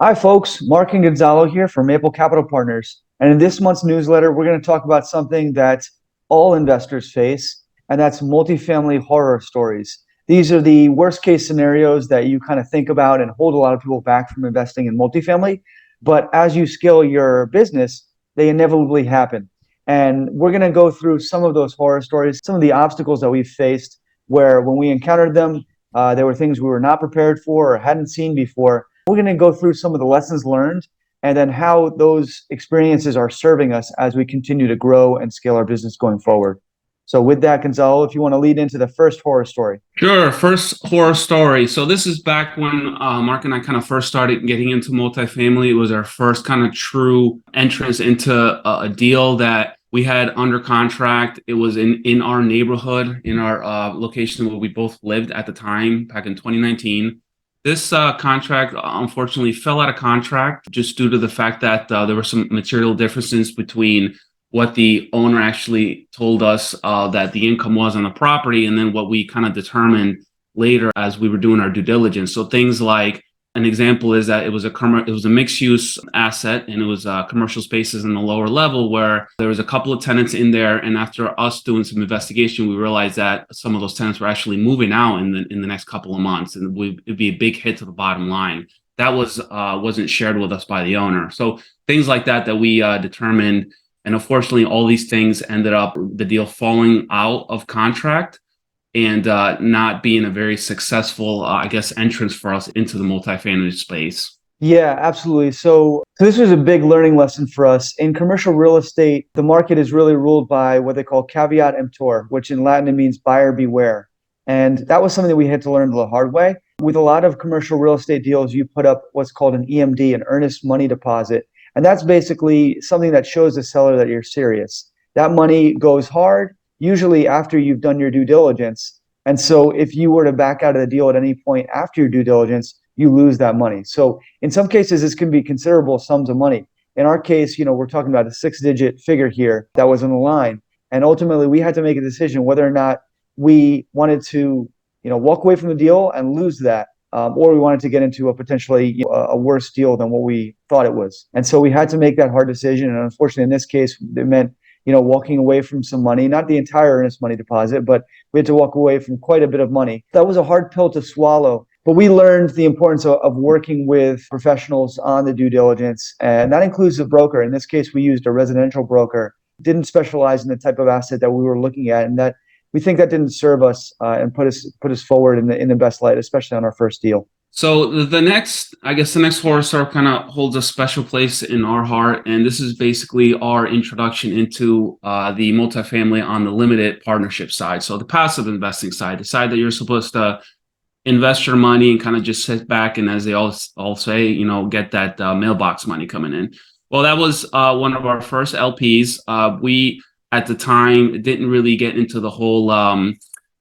Hi, folks. Mark and Gonzalo here from Maple Capital Partners. And in this month's newsletter, we're going to talk about something that all investors face, and that's multifamily horror stories. These are the worst case scenarios that you kind of think about and hold a lot of people back from investing in multifamily. But as you scale your business, they inevitably happen. And we're going to go through some of those horror stories, some of the obstacles that we've faced, where when we encountered them, there were things we were not prepared for or hadn't seen before. We're going to go through some of the lessons learned and then how those experiences are serving us as we continue to grow and scale our business going forward. So with that, Gonzalo, if you want to lead into the first horror story. Sure. First horror story. So this is back when Mark and I kind of first started getting into multifamily. It was our first kind of true entrance into a deal that we had under contract. It was in our neighborhood, in our location where we both lived at the time, back in 2019. This contract unfortunately fell out of contract just due to the fact that there were some material differences between what the owner actually told us that the income was on the property, and then what we kind of determined later as we were doing our due diligence. So things like, an example is that it was a mixed use asset, and it was commercial spaces in the lower level where there was a couple of tenants in there. And after us doing some investigation, we realized that some of those tenants were actually moving out in the next couple of months, and it'd be a big hit to the bottom line. That wasn't shared with us by the owner. So things like that we determined. And unfortunately, all these things ended up the deal falling out of contract and not being a very successful, entrance for us into the multifamily space. Yeah, absolutely. So this was a big learning lesson for us. In commercial real estate, the market is really ruled by what they call caveat emptor, which in Latin it means buyer beware. And that was something that we had to learn the hard way. With a lot of commercial real estate deals, you put up what's called an EMD, an earnest money deposit. And that's basically something that shows the seller that you're serious. That money goes hard, usually after you've done your due diligence. And so if you were to back out of the deal at any point after your due diligence, you lose that money. So in some cases, this can be considerable sums of money. In our case, we're talking about a 6-digit figure here that was on the line. And ultimately, we had to make a decision whether or not we wanted to, walk away from the deal and lose that, or we wanted to get into a potentially a worse deal than what we thought it was. And so we had to make that hard decision. And unfortunately, in this case, it meant, walking away from some money, not the entire earnest money deposit, but we had to walk away from quite a bit of money. That was a hard pill to swallow. But we learned the importance of working with professionals on the due diligence. And that includes a broker. In this case, we used a residential broker, didn't specialize in the type of asset that we were looking at. And that we think that didn't serve us and put us forward in the best light, especially on our first deal. So the next horror story kind of holds a special place in our heart, and this is basically our introduction into the multifamily on the limited partnership side. So the passive investing side, the side that you're supposed to invest your money and kind of just sit back and, as they all say, get that mailbox money coming in. Well, that was one of our first LPs. We at the time didn't really get into the whole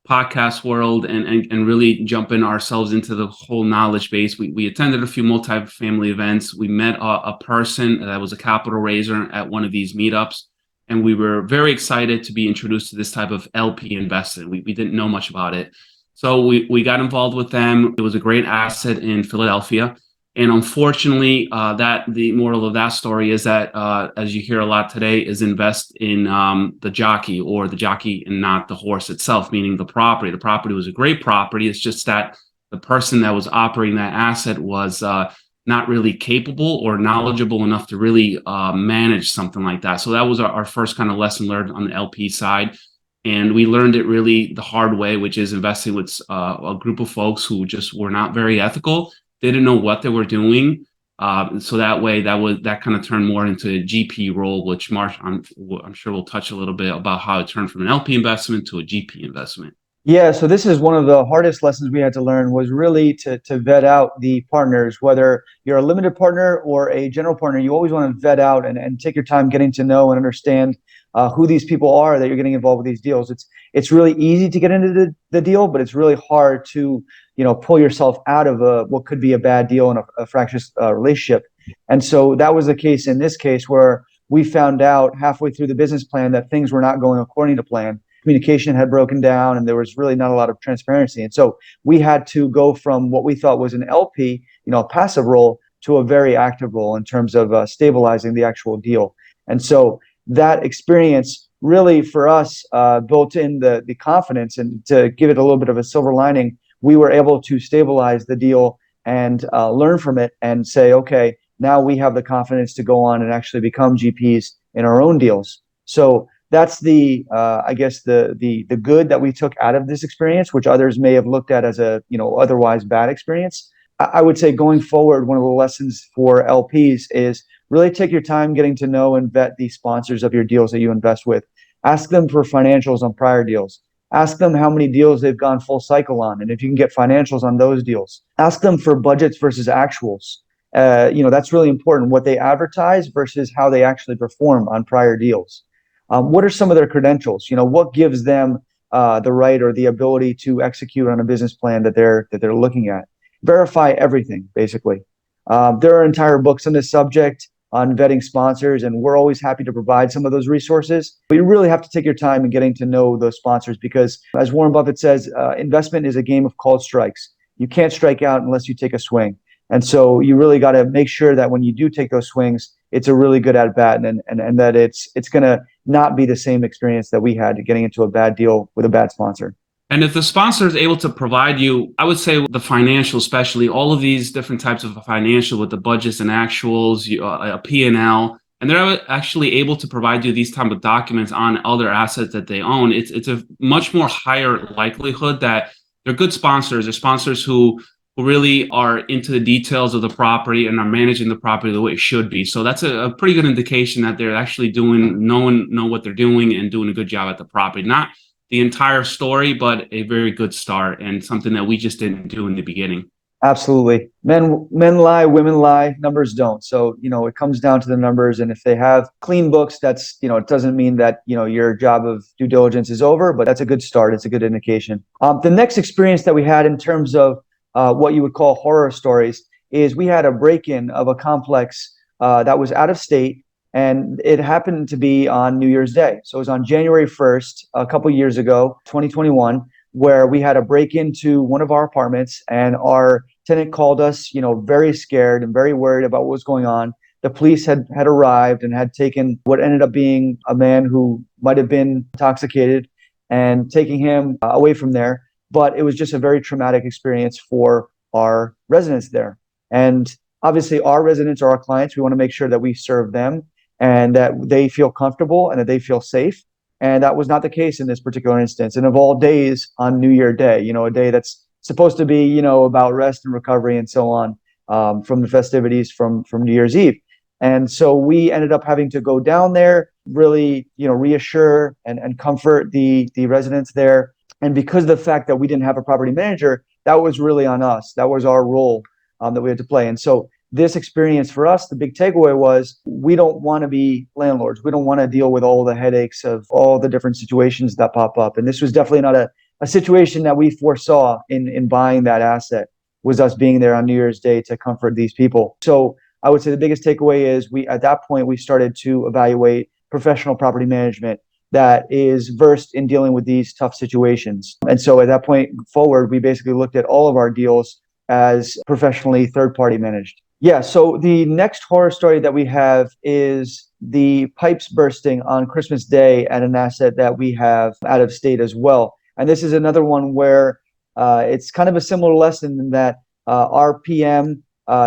podcast world and really jumping ourselves into the whole knowledge base. We attended a few multifamily events. We met a person that was a capital raiser at one of these meetups, and we were very excited to be introduced to this type of LP investing. We didn't know much about it. So we got involved with them. It was a great asset in Philadelphia. And unfortunately, the moral of that story is that, as you hear a lot today, is invest in the jockey and not the horse itself, meaning the property. The property was a great property. It's just that the person that was operating that asset was not really capable or knowledgeable enough to really manage something like that. So that was our first kind of lesson learned on the LP side. And we learned it really the hard way, which is investing with a group of folks who just were not very ethical. They didn't know what they were doing. So that way, that kind of turned more into a GP role, which Marsh, I'm sure we'll touch a little bit about how it turned from an LP investment to a GP investment. Yeah, so this is one of the hardest lessons we had to learn, was really to vet out the partners. Whether you're a limited partner or a general partner, you always want to vet out and take your time getting to know and understand who these people are that you're getting involved with these deals. It's really easy to get into the deal, but it's really hard to pull yourself out of what could be a bad deal and a fractious relationship. And so that was the case in this case, where we found out halfway through the business plan that things were not going according to plan. Communication had broken down, and there was really not a lot of transparency. And so we had to go from what we thought was an LP, a passive role, to a very active role in terms of stabilizing the actual deal. And so that experience really for us built in the confidence, and to give it a little bit of a silver lining, we were able to stabilize the deal and learn from it and say, okay, now we have the confidence to go on and actually become GPs in our own deals. So that's I guess the good that we took out of this experience, which others may have looked at as a otherwise bad experience. I would say going forward, one of the lessons for LPs is really take your time getting to know and vet the sponsors of your deals that you invest with. Ask them for financials on prior deals. Ask them how many deals they've gone full cycle on, and if you can get financials on those deals. Ask them for budgets versus actuals. That's really important. What they advertise versus how they actually perform on prior deals. What are some of their credentials? What gives them the right or the ability to execute on a business plan that they're looking at? Verify everything, basically. There are entire books on this subject on vetting sponsors, and we're always happy to provide some of those resources. But you really have to take your time in getting to know those sponsors because, as Warren Buffett says, investment is a game of called strikes. You can't strike out unless you take a swing. And so you really got to make sure that when you do take those swings, it's a really good at bat, and that it's going to not be the same experience that we had getting into a bad deal with a bad sponsor. And if the sponsor is able to provide you, I would say the financial, especially all of these different types of financial with the budgets and actuals, a P&L, and they're actually able to provide you these type of documents on other assets that they own, it's a much more higher likelihood that they're good sponsors. They're sponsors who really are into the details of the property and are managing the property the way it should be. So that's a pretty good indication that they're actually know what they're doing and doing a good job at the property. Not the entire story, but a very good start and something that we just didn't do in the beginning. Absolutely. Men lie, women lie, numbers don't. So, it comes down to the numbers. And if they have clean books, that's, it doesn't mean that, your job of due diligence is over, but that's a good start. It's a good indication. The next experience that we had in terms of what you would call horror stories is we had a break-in of a complex that was out of state. And it happened to be on New Year's Day. So it was on January 1st, a couple of years ago, 2021, where we had a break into one of our apartments, and our tenant called us, very scared and very worried about what was going on. The police had arrived and had taken what ended up being a man who might have been intoxicated and taking him away from there. But it was just a very traumatic experience for our residents there. And obviously our residents are our clients. We want to make sure that we serve them and that they feel comfortable and that they feel safe. And that was not the case in this particular instance. And of all days, on New Year Day, a day that's supposed to be, about rest and recovery and so on, from the festivities from New Year's Eve. And so we ended up having to go down there, really, reassure and comfort the residents there. And because of the fact that we didn't have a property manager, that was really on us. That was our role that we had to play. And so this experience for us, the big takeaway was we don't want to be landlords. We don't want to deal with all the headaches of all the different situations that pop up. And this was definitely not a situation that we foresaw in buying that asset, was us being there on New Year's Day to comfort these people. So I would say the biggest takeaway is at that point, we started to evaluate professional property management that is versed in dealing with these tough situations. And so at that point forward, we basically looked at all of our deals as professionally third-party managed. Yeah, so the next horror story that we have is the pipes bursting on Christmas Day at an asset that we have out of state as well. And this is another one where it's kind of a similar lesson in that our PM,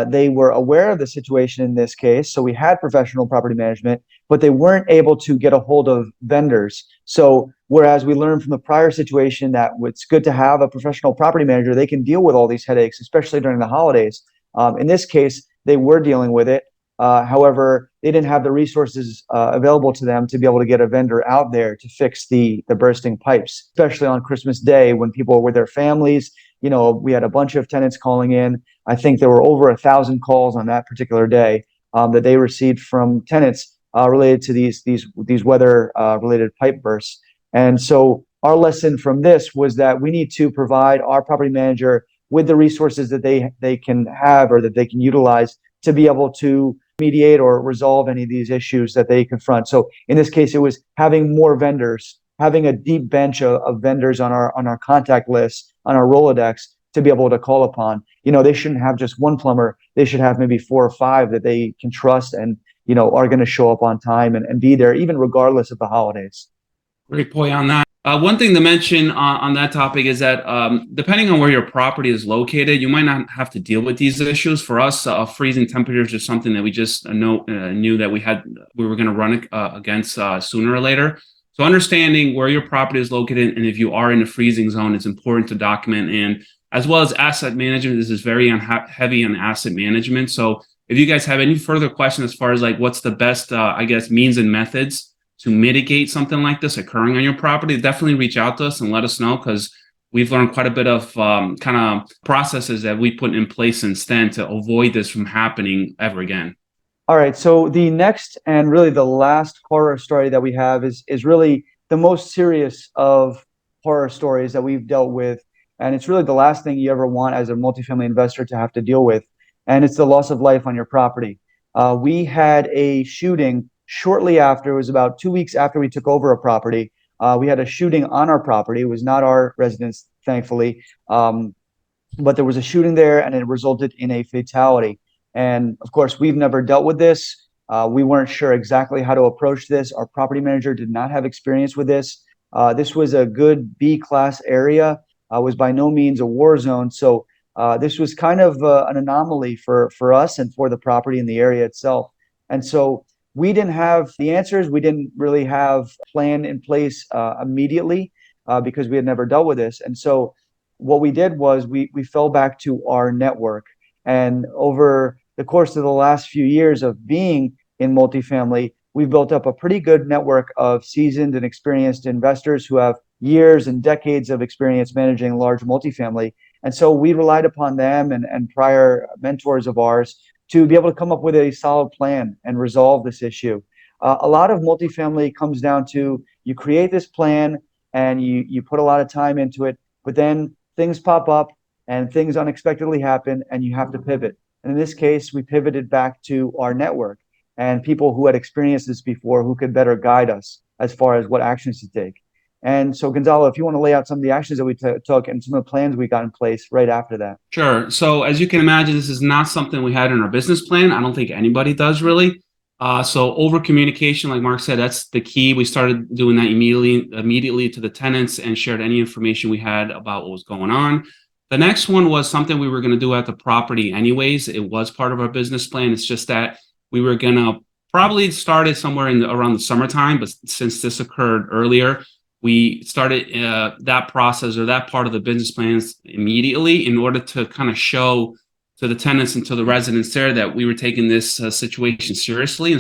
they were aware of the situation in this case. So we had professional property management, but they weren't able to get a hold of vendors. So whereas we learned from the prior situation that it's good to have a professional property manager, they can deal with all these headaches, especially during the holidays. In this case, they were dealing with it. However, they didn't have the resources available to them to be able to get a vendor out there to fix the bursting pipes, especially on Christmas Day when people were with their families. We had a bunch of tenants calling in. I think there were over 1,000 calls on that particular day that they received from tenants related to these weather related pipe bursts. And so our lesson from this was that we need to provide our property manager with the resources that they can have or that they can utilize to be able to mediate or resolve any of these issues that they confront. So in this case, it was having more vendors, having a deep bench of vendors on our contact list, on our Rolodex, to be able to call upon. They shouldn't have just one plumber. They should have maybe four or five that they can trust and, are going to show up on time and be there, even regardless of the holidays. Great point on that. One thing to mention on that topic is that depending on where your property is located, you might not have to deal with these issues. For us, freezing temperatures is something that we just knew that we were going to run against sooner or later. So understanding where your property is located and if you are in a freezing zone is important to document. And as well as asset management, this is very heavy on asset management. So if you guys have any further questions as far as like what's the best, means and methods to mitigate something like this occurring on your property, definitely reach out to us and let us know, because we've learned quite a bit of kind of processes that we put in place since then to avoid this from happening ever again. All right. So the next and really the last horror story that we have is really the most serious of horror stories that we've dealt with. And it's really the last thing you ever want as a multifamily investor to have to deal with. And it's the loss of life on your property. We had a shooting shortly after, it was about 2 weeks after we took over a property. We had a shooting on our property. It was not our residence, thankfully. But there was a shooting there and it resulted in a fatality. And of course, we've never dealt with this. We weren't sure exactly how to approach this. Our property manager did not have experience with this. This was a good B-class area. Was by no means a war zone. So this was kind of an anomaly for us and for the property in the area itself. And so we didn't have the answers. We didn't really have a plan in place immediately because we had never dealt with this. And so what we did was we fell back to our network. And over the course of the last few years of being in multifamily, we've built up a pretty good network of seasoned and experienced investors who have years and decades of experience managing large multifamily. And so we relied upon them and prior mentors of ours to be able to come up with a solid plan and resolve this issue. A lot of multifamily comes down to you create this plan and you put a lot of time into it, but then things pop up and things unexpectedly happen and you have to pivot. And in this case, we pivoted back to our network and people who had experienced this before who could better guide us as far as what actions to take. And so, Gonzalo, if you want to lay out some of the actions that we took and some of the plans we got in place right after that. Sure. So as you can imagine, this is not something we had in our business plan. I don't think anybody does really. So over communication, like Mark said, that's the key. We started doing that immediately to the tenants and shared any information we had about what was going on. The next one was something we were going to do at the property anyways. It was part of our business plan. It's just that we were going to probably start it somewhere around the summertime, but since this occurred earlier, we started that process or that part of the business plans immediately in order to kind of show to the tenants and to the residents there that we were taking this situation seriously.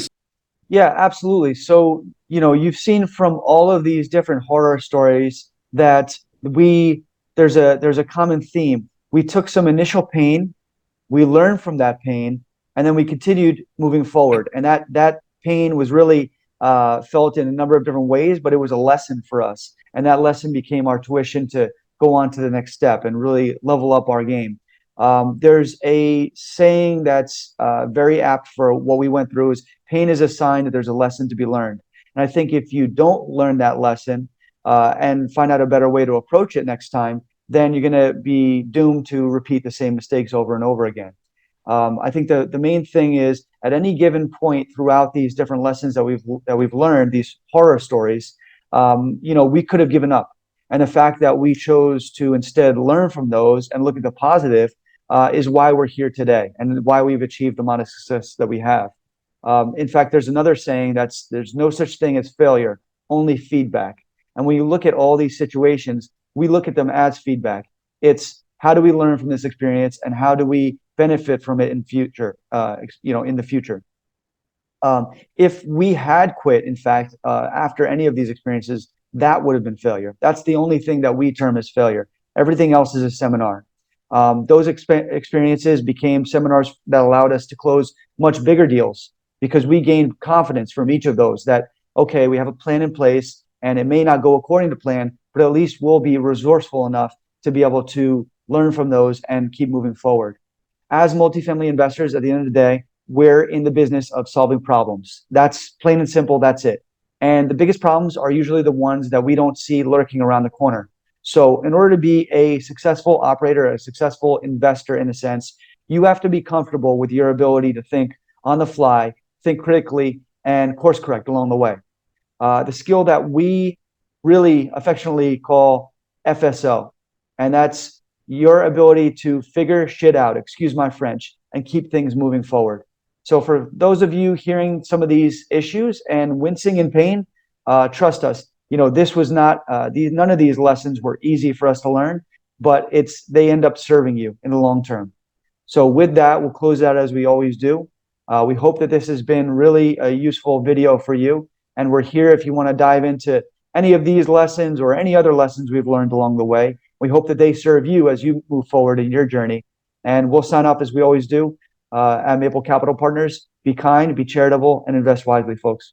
Yeah, absolutely. So, you've seen from all of these different horror stories that there's a common theme. We took some initial pain, we learned from that pain, and then we continued moving forward. And that pain was really felt in a number of different ways, but it was a lesson for us. And that lesson became our tuition to go on to the next step and really level up our game. There's a saying that's very apt for what we went through is pain is a sign that there's a lesson to be learned. And I think if you don't learn that lesson and find out a better way to approach it next time, then you're going to be doomed to repeat the same mistakes over and over again. I think the main thing is at any given point throughout these different lessons that we've learned, these horror stories, we could have given up. And the fact that we chose to instead learn from those and look at the positive is why we're here today and why we've achieved the amount of success that we have. In fact, there's another saying there's no such thing as failure, only feedback. And when you look at all these situations, we look at them as feedback. It's how do we learn from this experience and how do we benefit from it in the future. If we had quit, in fact, after any of these experiences, that would have been failure. That's the only thing that we term as failure. Everything else is a seminar. Those experiences became seminars that allowed us to close much bigger deals because we gained confidence from each of those that, okay, we have a plan in place and it may not go according to plan, but at least we'll be resourceful enough to be able to learn from those and keep moving forward. As multifamily investors, at the end of the day, we're in the business of solving problems. That's plain and simple. That's it. And the biggest problems are usually the ones that we don't see lurking around the corner. So in order to be a successful operator, a successful investor in a sense, you have to be comfortable with your ability to think on the fly, think critically, and course correct along the way. The skill that we really affectionately call FSO, and that's your ability to figure shit out, excuse my French, and keep things moving forward. So for those of you hearing some of these issues and wincing in pain, trust us. This was not none of these lessons were easy for us to learn, but they end up serving you in the long term. So with that, we'll close out as we always do. We hope that this has been really a useful video for you. And we're here if you want to dive into any of these lessons or any other lessons we've learned along the way. We hope that they serve you as you move forward in your journey. And we'll sign off as we always do at Maple Capital Partners. Be kind, be charitable, and invest wisely, folks.